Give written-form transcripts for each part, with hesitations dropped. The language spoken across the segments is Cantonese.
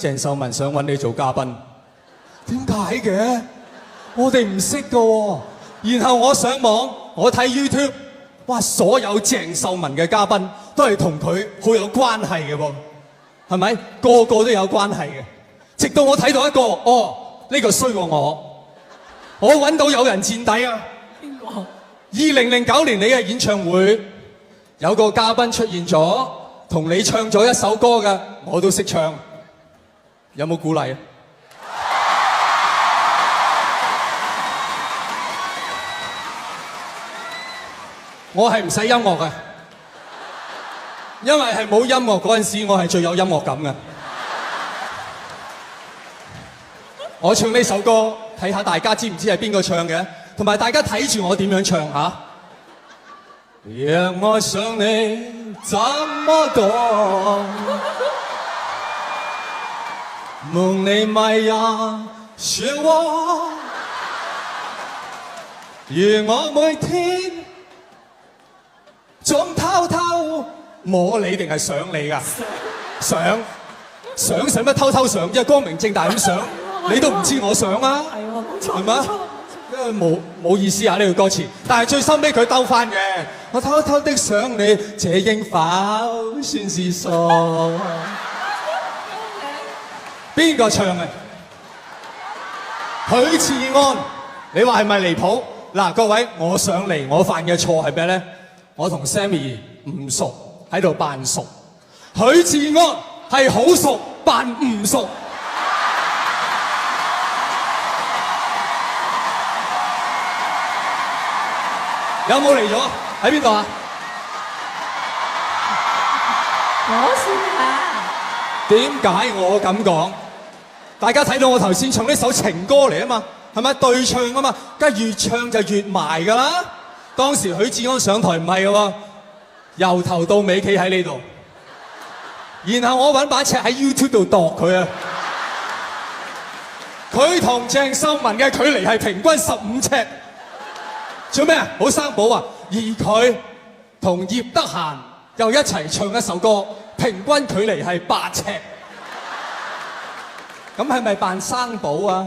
鄭秀文想揾你做嘉賓，點解嘅？我哋唔識噶喎。然後我上網，我睇 YouTube， 哇！所有鄭秀文嘅嘉賓都係同佢好有關係嘅噃，係咪？個個都有關係嘅。直到我睇到一個，呢個衰過我揾到有人墊底啊！邊個？2009年你嘅演唱會有個嘉賓出現咗，同你唱咗一首歌嘅，我都識唱。有冇鼓勵啊？我係唔使音樂嘅，因為係冇音樂嗰陣時，我係最有音樂感嘅。我唱呢首歌，睇下大家知唔知係邊個唱嘅，同埋大家睇住我點樣唱嚇。讓愛上你怎麼講？夢裡迷呀，漩渦。如我每天總偷偷摸你定係想你㗎？想使乜偷偷想？因為光明正大咁想，你都唔知我想啊？係咪？因為冇意思啊呢句歌詞，但係最收尾佢兜翻嘅。我偷偷的想你，這應否算是傻？邊個唱嘅？許志安，你話係咪離譜？嗱，各位，我上嚟我犯嘅錯係咩咧？我同 Sammy 唔熟，喺度扮熟。許志安係好熟，扮唔熟。有冇嚟咗？喺邊度啊？我先啊！點解我咁講？大家睇到我頭先唱呢首情歌嚟啊嘛，係咪對唱啊嘛？梗係越唱就越埋㗎啦。當時許志安上台唔係嘅喎，由頭到尾企喺呢度，然後我揾把尺喺 YouTube 度度佢啊。佢同鄭秀文嘅距離係平均15尺。做咩啊？好生寶啊！而佢同葉德嫻又一齊唱一首歌，平均距離係8尺。咁係咪扮生寶啊？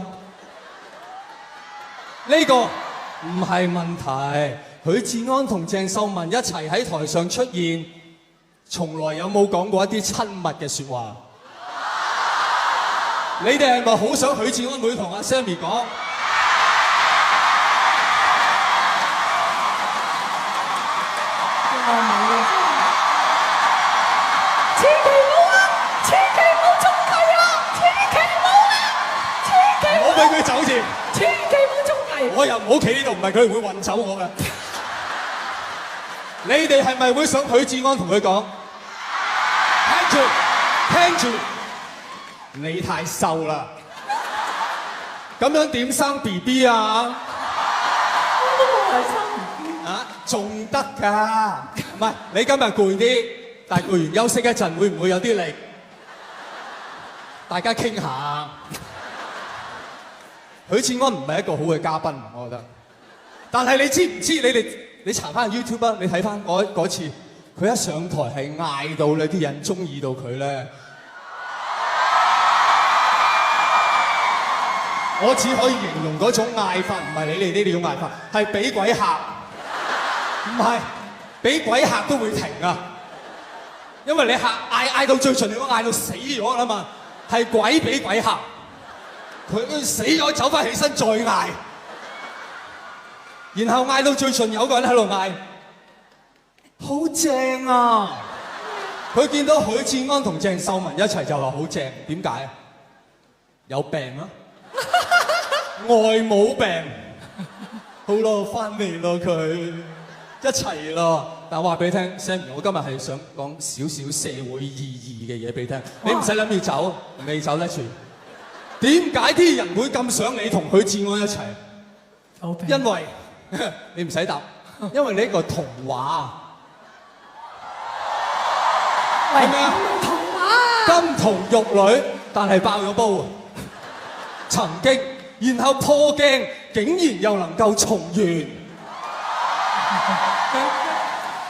呢個唔係問題。許志安同鄭秀文一齊喺台上出現，從來有冇講過一啲親密嘅説話？你哋係咪好想許志安會同阿 Sammy 講？我冇啊！千祈冇啊！千祈冇中計啊！千祈冇啊！千祈唔好俾佢走住！千祈冇中計！我又唔好企呢度，唔係佢會運走我㗎。你哋係咪會想許志安同佢講？聽住，你太瘦啦，咁樣點生 BB 啊？我都冇係生 BB 啊，仲得㗎？唔係，你今日攰啲，但係攰完休息一陣，會唔會有啲力？大家傾下。許志安唔係一個好嘅嘉賓，我覺得。但係你知唔知？你查翻 YouTube 啊，你睇翻嗰次，佢一上台係嗌到你啲人中意到佢咧。我只可以形容嗰種嗌法，唔係你哋呢種嗌法，係俾鬼嚇。唔係，俾鬼嚇都會停啊！因為你嗌到最盡，你都嗌到死咗啦嘛，係鬼俾鬼嚇。佢死咗走翻起身再嗌。然後嗌到最盡，有個人喺度嗌，好正啊！佢見到許志安同鄭秀文一齊就話好正，點解啊？有病啊？外冇病，好咯，翻嚟咯佢，一齊咯。但我話俾你聽 ，Sammy， 我今日係想講少少社會意義嘅嘢俾你聽，你唔使諗要走，未走得住。點解啲人會咁想你同許志安一齊？因為你唔使答，因為你一個童話，係咪啊？童話金童玉女，但係爆咗煲，曾經，然後破鏡，竟然又能夠重圓。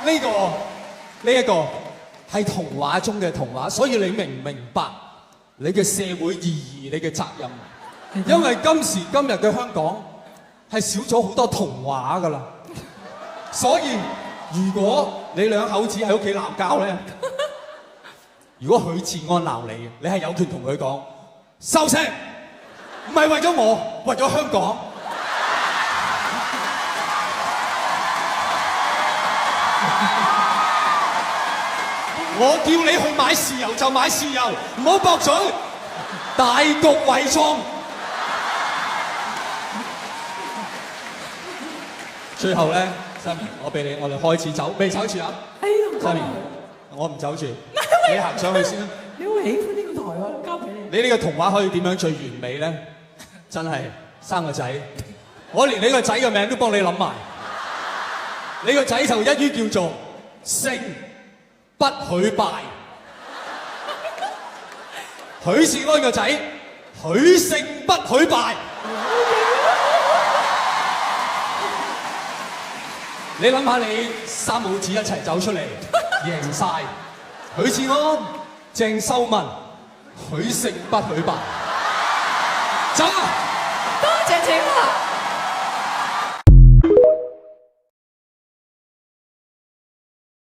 呢一個係童話中嘅童話，所以你明唔明白？你嘅社會意義、你嘅責任。因為今時今日嘅香港係少咗好多童話㗎啦，所以如果你兩口子喺屋企鬧交咧，如果許志安鬧你，你係有權同佢講收聲，唔係為咗我，為咗香港。我叫你去買豉油就買豉油，唔好駁嘴，大局為重。最後咧，Sammy，我俾你，我哋開始走，未走住啊，Sammy，我唔走住，你行上去先啦。你好喜歡呢個台喎，交俾你。你呢個童話可以點樣最完美咧？真係生個仔，我連你個仔嘅名都幫你諗埋。你個仔就一於叫做勝不許敗。許志安個仔，許勝不許敗。你諗下，你三母子一齊走出嚟，贏晒。許志安、鄭秀文、許勝不許敗。走啊！